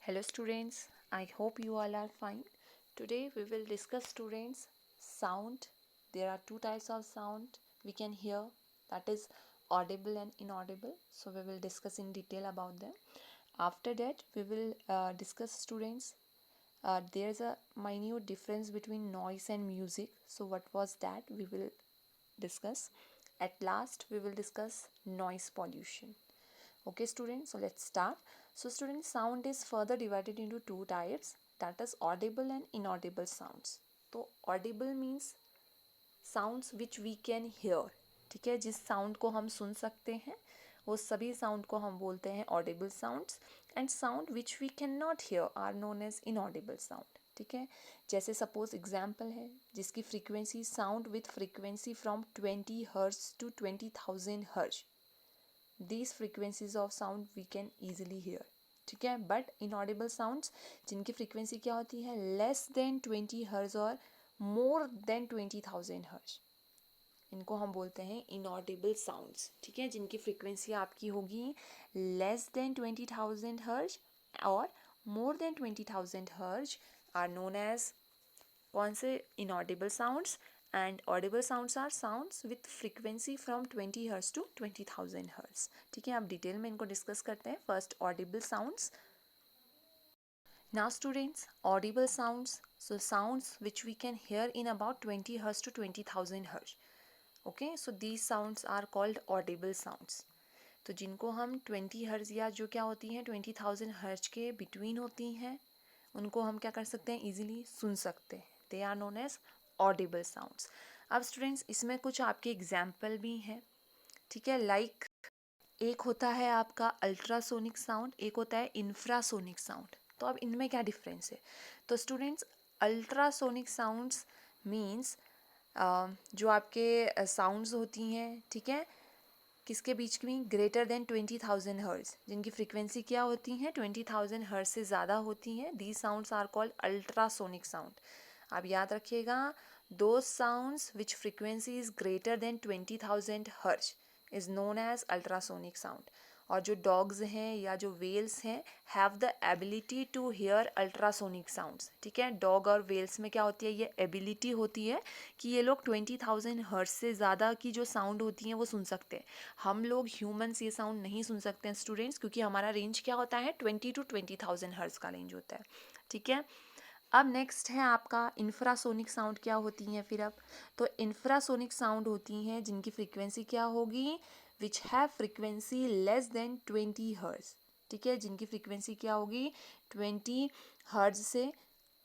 Hello students, I hope you all are fine. Today we will discuss students sound. There are two types of sound we can hear, that is audible and inaudible. So we will discuss in detail about them. After that we will discuss students. There is a minute difference between noise and music. So what was that we will discuss. At last we will discuss noise pollution. Okay students, so let's start. So students, sound is further divided into two types, that is audible and inaudible sounds. तो audible means sounds which we can hear. ठीक है, जिस sound को हम सुन सकते हैं वो सभी साउंड को हम बोलते हैं audible sounds. And sound which we can not hear are known as inaudible sound. ठीक है, जैसे सपोज एग्जाम्पल है जिसकी frequency sound with frequency from 20 hertz to 20,000 hertz. These frequencies of sound we can easily hear. ठीक है, but inaudible sounds जिनकी frequency क्या होती है लेस देन 20 हर्ज और मोर देन 20,000 हर्ज, इनको हम बोलते हैं इनऑडिबल साउंड्स. ठीक है, जिनकी फ्रीक्वेंसी आपकी होगी लेस देन 20,000 हर्ज और मोर देन 20,000 हर्ज आर नोन एज कौन से inaudible sounds. And audible sounds are sounds with frequency from 20 hertz to 20,000 hertz. ठीक है, अब डिटेल में इनको डिस्कस करते हैं. First audible sounds. Now students, audible sounds, so sounds which we can hear in about 20 hertz to 20,000 hertz. Okay, so these sounds are called audible sounds. तो जिनको हम 20 हर्ज या जो क्या होती हैं 20,000 हर्ज के बिटवीन होती हैं उनको हम क्या कर सकते हैं ईजिली सुन सकते हैं. They are known as audible sounds. अब स्टूडेंट्स इसमें कुछ आपके एग्जाम्पल भी हैं. ठीक है, लाइक एक होता है आपका अल्ट्रासोनिक साउंड, एक होता है इंफ्रासोनिक साउंड. तो अब इनमें क्या डिफरेंस है. तो स्टूडेंट्स अल्ट्रासोनिक साउंड्स मीन्स जो आपके साउंड्स होती हैं, ठीक है, किसके बीच में ग्रेटर देन 20,000 हर्ट्ज, जिनकी फ्रीक्वेंसी क्या होती है 20,000 हर्ट्ज से ज़्यादा होती हैं. These sounds are called ultrasonic sound. आप याद रखिएगा, those sounds which frequency is greater than 20,000 hertz is known as ultrasonic sound. और जो डॉग्स हैं या जो वेल्स हैं have the ability to hear ultrasonic sounds. ठीक है, डॉग और वेल्स में क्या होती है ये एबिलिटी होती है कि ये लोग 20,000 हर्ट्ज से ज़्यादा की जो साउंड होती हैं वो सुन सकते हैं. हम लोग ह्यूमंस ये साउंड नहीं सुन सकते हैं स्टूडेंट्स, क्योंकि हमारा रेंज क्या होता है 20 टू 20,000 हर्ट्ज का रेंज होता है. ठीक है, अब नेक्स्ट है आपका इंफ्रासोनिक साउंड. क्या होती हैं फिर अब, तो इंफ्रासोनिक साउंड होती हैं जिनकी फ्रीक्वेंसी क्या होगी which have frequency less than 20 hertz. ठीक है, जिनकी फ्रीक्वेंसी क्या होगी 20 हर्ट्ज से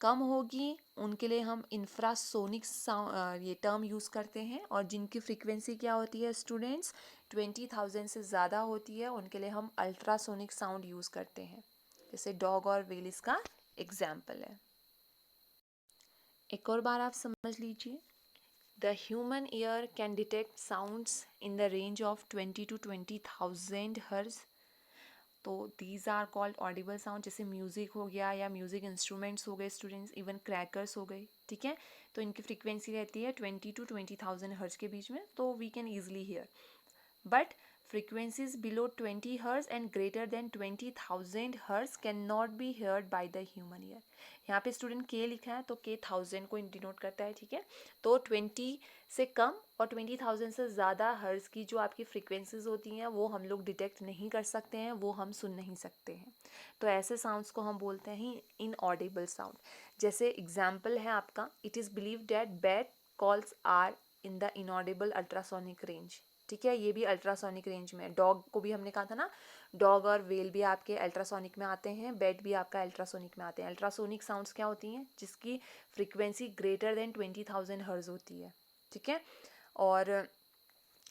कम होगी, उनके लिए हम इंफ्रासोनिक साउंड ये टर्म यूज़ करते हैं. और जिनकी फ्रीक्वेंसी क्या होती है स्टूडेंट्स 20,000 से ज़्यादा होती है उनके लिए हम अल्ट्रासोनिक साउंड यूज़ करते हैं. जैसे डॉग और व्हेल इसका एग्जाम्पल है. एक और बार आप समझ लीजिए. The human ear can detect sounds in the range of 20 to 20,000 hertz. तो these are called audible sound. जैसे म्यूज़िक हो गया या म्यूज़िक इंस्ट्रूमेंट्स हो गए स्टूडेंट्स, इवन क्रैकर्स हो गए. ठीक है, तो इनकी फ्रीक्वेंसी रहती है 20 टू 20,000 हर्ज के बीच में, तो we can easily hear. But frequencies below 20 hertz and greater than 20,000 hertz cannot be heard by the human ear. यहाँ पे स्टूडेंट के लिखा है तो के 1000 को डिनोट करता है. ठीक है, तो 20 से कम और 20,000 से ज़्यादा हर्ट्ज की जो आपकी फ्रीक्वेंसीज होती हैं वो हम लोग डिटेक्ट नहीं कर सकते हैं, वो हम सुन नहीं सकते हैं. तो ऐसे साउंड्स को हम बोलते हैं इनऑडिबल साउंड. जैसे एग्जाम्पल है आपका, it is believe that bat calls are in the inaudible ultrasonic range. ठीक है, ये भी अल्ट्रासोनिक रेंज में. डॉग को भी हमने कहा था ना, डॉग और वेल भी आपके अल्ट्रासोनिक में आते हैं, बैट भी आपका अल्ट्रासोनिक में आते हैं. अल्ट्रासोनिक साउंड्स क्या होती हैं जिसकी फ्रीक्वेंसी ग्रेटर देन 20,000 हर्ट्ज होती है. ठीक है, और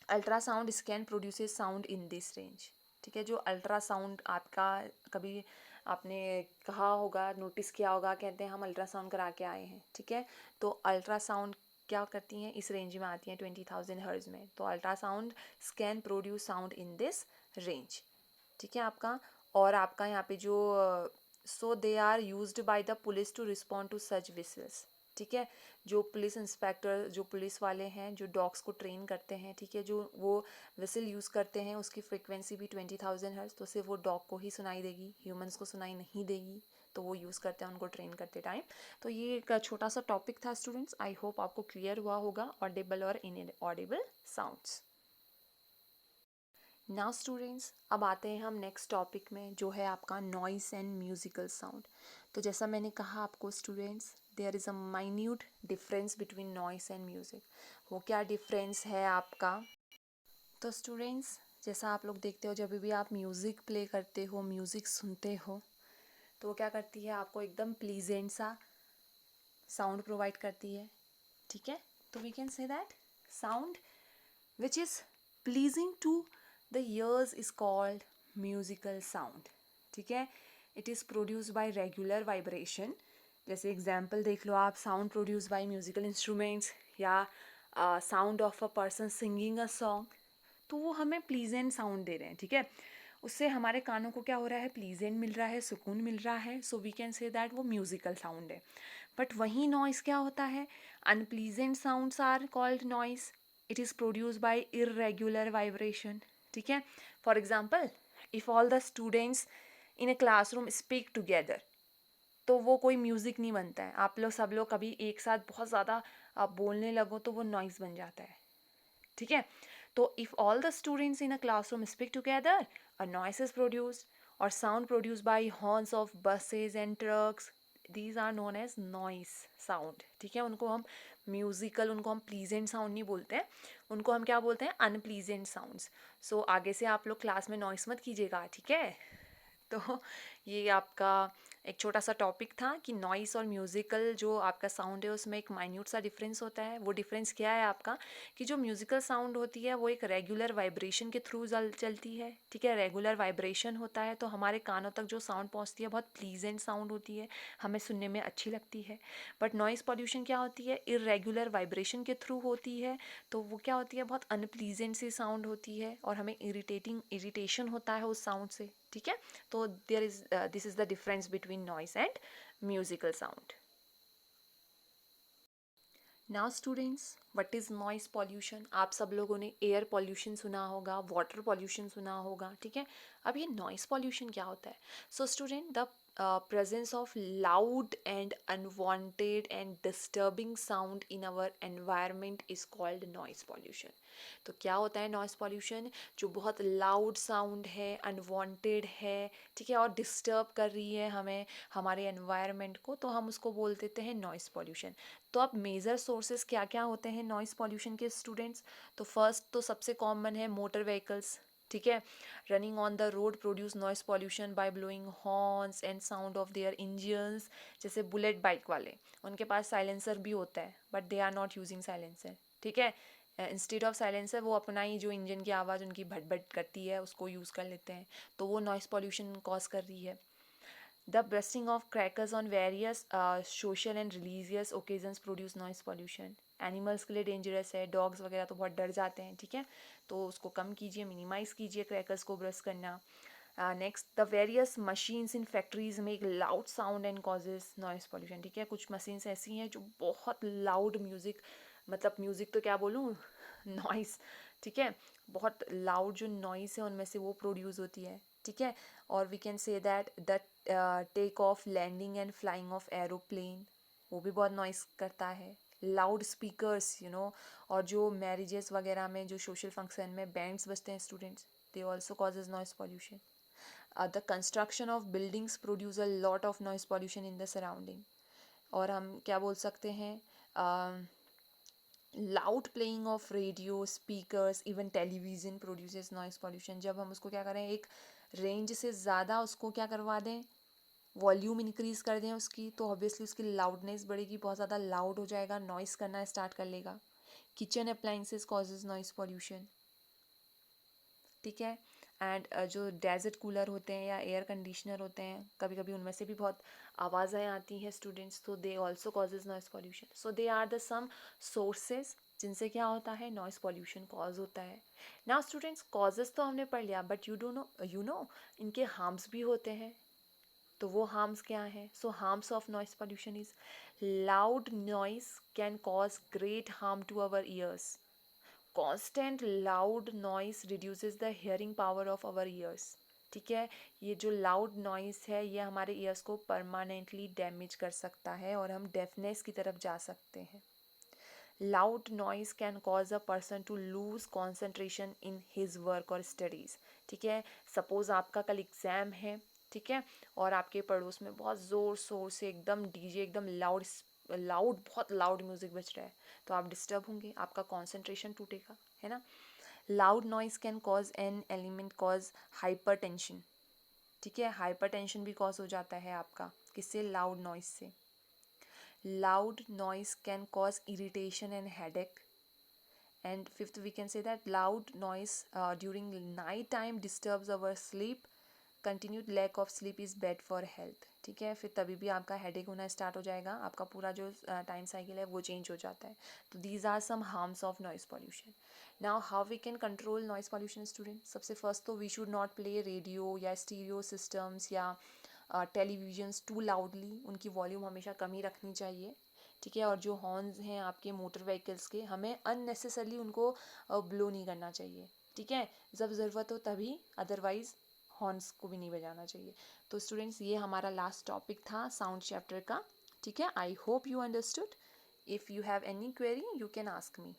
ultrasound scan produces sound in this range. ठीक है, जो अल्ट्रासाउंड आपका कभी आपने कहा होगा, नोटिस किया होगा, कहते हैं हम अल्ट्रासाउंड करा के आए हैं. ठीक है, तो अल्ट्रासाउंड क्या करती हैं इस रेंज में आती हैं 20,000 हर्ट्ज में. तो ultrasound scan produce sound in this range. ठीक है आपका. और आपका यहाँ पे जो so they are used by the police to respond to such whistles. ठीक है, जो पुलिस इंस्पेक्टर, जो पुलिस वाले हैं, जो डॉग्स को ट्रेन करते हैं, ठीक है, जो वो विसिल यूज़ करते हैं, उसकी फ्रिक्वेंसी भी 20,000 हर्ट्ज़, तो सिर्फ वो डॉग को ही सुनाई देगी, ह्यूमंस को सुनाई नहीं देगी, तो वो यूज़ करते हैं उनको ट्रेन करते टाइम। तो ये एक छोटा सा टॉपिक था स्टूडेंट्स, आई होप आपको क्लियर हुआ होगा ऑडिबल और इनऑडिबल साउंड्स। नाउ स्टूडेंट्स, अब आते हैं हम नेक्स्ट टॉपिक में, जो है आपका नॉइस एंड म्यूजिकल साउंड। तो जैसा मैंने कहा आपको students, there is a minute difference between noise and music. वो क्या डिफरेंस है आपका? तो स्टूडेंट्स, जैसा आप लोग देखते हो, जब भी आप म्यूज़िक प्ले करते हो, म्यूज़िक सुनते हो, तो वो क्या करती है, आपको एकदम प्लीजेंट सा साउंड प्रोवाइड करती है, ठीक है। तो we can say that sound which is pleasing to the ears is called musical sound, ठीक है। it is produced by regular vibration, जैसे एग्जाम्पल देख लो आप, sound produce by musical instruments, या sound of a person singing a song, तो वो हमें प्लीजेंट साउंड दे रहे हैं, ठीक है। उससे हमारे कानों को क्या हो रहा है, प्लीजेंट मिल रहा है, सुकून मिल रहा है, so we can say that वो म्यूजिकल साउंड है। बट वही नॉइस क्या होता है, unpleasant sounds are called noise, it is produce by irregular vibration, ठीक है। For example, if all the students in a classroom speak together, तो वो कोई म्यूज़िक नहीं बनता है। आप लोग सब लोग कभी एक साथ बहुत ज़्यादा आप बोलने लगो तो वो नॉइज़ बन जाता है, ठीक है। तो if all the students in a classroom speak together, a noise is produced, और sound produce by horns of buses and trucks, these are known as noise sound, ठीक है। उनको हम म्यूजिकल, उनको हम प्लीजेंट साउंड नहीं बोलते हैं, उनको हम क्या बोलते हैं, अनप्लीजेंट साउंड्स। सो आगे से आप लोग क्लास में नॉइस मत कीजिएगा, ठीक है। तो ये आपका एक छोटा सा टॉपिक था कि नॉइस और म्यूज़िकल जो आपका साउंड है उसमें एक माइन्यूट सा डिफरेंस होता है। वो डिफरेंस क्या है आपका, कि जो म्यूज़िकल साउंड होती है वो एक रेगुलर वाइब्रेशन के थ्रू चलती है, ठीक है। रेगुलर वाइब्रेशन होता है तो हमारे कानों तक जो साउंड पहुंचती है बहुत प्लीजेंट साउंड होती है, हमें सुनने में अच्छी लगती है। बट नॉइस पॉल्यूशन क्या होती है, इरेगुलर वाइब्रेशन के थ्रू होती है, तो वो क्या होती है, बहुत अनप्लीजेंट सी साउंड होती है और हमें इरिटेशन होता है उस साउंड से, ठीक है। तो this is the difference between noise and musical sound. Now students, what is noise pollution? आप सब लोगों ने एयर पॉल्यूशन सुना होगा, वाटर पॉल्यूशन सुना होगा, ठीक है। अब ये नॉइस पॉल्यूशन क्या होता है? So student, the presence of loud and unwanted and disturbing sound in our environment is called noise pollution. तो क्या होता है नॉइस पॉल्यूशन? जो बहुत लाउड साउंड है, अनवांटेड है, ठीक है, और डिस्टर्ब कर रही है हमें, हमारे एनवायरनमेंट को, तो हम उसको बोल देते हैं नॉइस पॉल्यूशन। तो अब मेजर सोर्सेज क्या क्या होते हैं नॉइस पॉल्यूशन के स्टूडेंट्स? तो फर्स्ट तो सबसे कॉमन है मोटर व्हीकल्स, ठीक है। Running on the road produce noise pollution by blowing horns and sound of their engines. जैसे बुलेट बाइक वाले, उनके पास साइलेंसर भी होता है but they are not using silencer, ठीक है। इंस्टेड ऑफ साइलेंसर वो अपना ही जो इंजन की आवाज़ उनकी भट भट करती है उसको यूज़ कर लेते हैं, तो वो नॉइस पॉल्यूशन कॉज कर रही है। The bursting of crackers on various social and religious occasions produce noise pollution. Animals के लिए डेंजरस है, डॉग्स वगैरह तो बहुत डर जाते हैं, ठीक है। तो उसको कम कीजिए, मिनिमाइज कीजिए क्रैकर्स को ब्रश करना। Next, the various machines in factories make loud sound and causes noise pollution, ठीक है। कुछ मशीन्स ऐसी हैं जो बहुत लाउड म्यूज़िक, मतलब म्यूज़िक तो क्या बोलूँ, नॉइस, ठीक है, बहुत लाउड जो नॉइस है उनमें से वो प्रोड्यूस होती है, ठीक है। और we can say that the take off, landing and flying of aeroplane, वो भी बहुत नॉइस करता है। लाउड स्पीकर्स, यू नो, और जो मैरिजेस वगैरह में जो सोशल फंक्शन में बैंड्स बजते हैं students, they also causes noise pollution. The construction of buildings produce a lot of noise pollution in the surrounding. और हम क्या बोल सकते हैं, loud playing of radio speakers, even television produces noise pollution. जब हम उसको क्या करें, एक रेंज से ज़्यादा उसको क्या करवा दें, वॉल्यूम इंक्रीज़ कर दें उसकी, तो ऑब्वियसली उसकी लाउडनेस बढ़ेगी, बहुत ज़्यादा लाउड हो जाएगा, नॉइस करना स्टार्ट कर लेगा। Kitchen appliances causes noise pollution, ठीक है। एंड जो डेजर्ट कूलर होते हैं या एयर कंडीशनर होते हैं, कभी कभी उनमें से भी बहुत आवाज़ें आती हैं स्टूडेंट्स, तो they also causes noise pollution. So they are the some sources जिनसे क्या होता है, नॉइस पॉल्यूशन कॉज होता है। नाउ स्टूडेंट्स, कॉजेज तो हमने पढ़ लिया, बट यू नो इनके हार्म्स भी होते हैं। तो वो हार्म्स क्या है? So harms of noise pollution is loud noise can cause great harm to our ears. Constant loud noise reduces the hearing power of our ears. ठीक है, ये जो लाउड नॉइस है ये हमारे ईयर्स को परमानेंटली डैमेज कर सकता है और हम डेफनेस की तरफ जा सकते हैं. Loud noise can cause a person to lose concentration in his work और स्टडीज़. ठीक है, सपोज आपका कल एग्ज़ाम है, ठीक है, और आपके पड़ोस में बहुत ज़ोर शोर से एकदम डीजे एकदम लाउड लाउड बहुत लाउड म्यूज़िक बज रहा है, तो आप डिस्टर्ब होंगे, आपका कॉन्सेंट्रेशन टूटेगा, है ना. Loud noise can cause an element cause hyper tension. ठीक है, हाइपर टेंशन भी कॉज हो जाता है आपका किससे? लाउड नॉइस से. Loud noise can cause irritation and headache. And fifth, we can say that loud noise during night time disturbs our sleep. Continued lack of sleep is bad for health. ठीक है, फिर तभी भी आपका headache होना start हो जाएगा, आपका पूरा जो टाइम साइकिल है वो चेंज हो जाता है. तो these are some harms of noise pollution. Now how we can control noise pollution student? सबसे फर्स्ट तो we should not play radio या स्टीरियो सिस्टम्स या टेलीविजन्स टू लाउडली. उनकी वॉल्यूम हमेशा कम ही रखनी चाहिए. ठीक है, और जो हॉर्न्स हैं आपके मोटर व्हीकल्स के, हमें अननेसेसरली उनको ब्लो नहीं करना चाहिए. ठीक है, जब ज़रूरत हो तभी, अदरवाइज़ हॉर्न्स को भी नहीं बजाना चाहिए. तो स्टूडेंट्स ये हमारा लास्ट टॉपिक था साउंड चैप्टर का. ठीक है, I hope you understood. If you have any query you can ask me.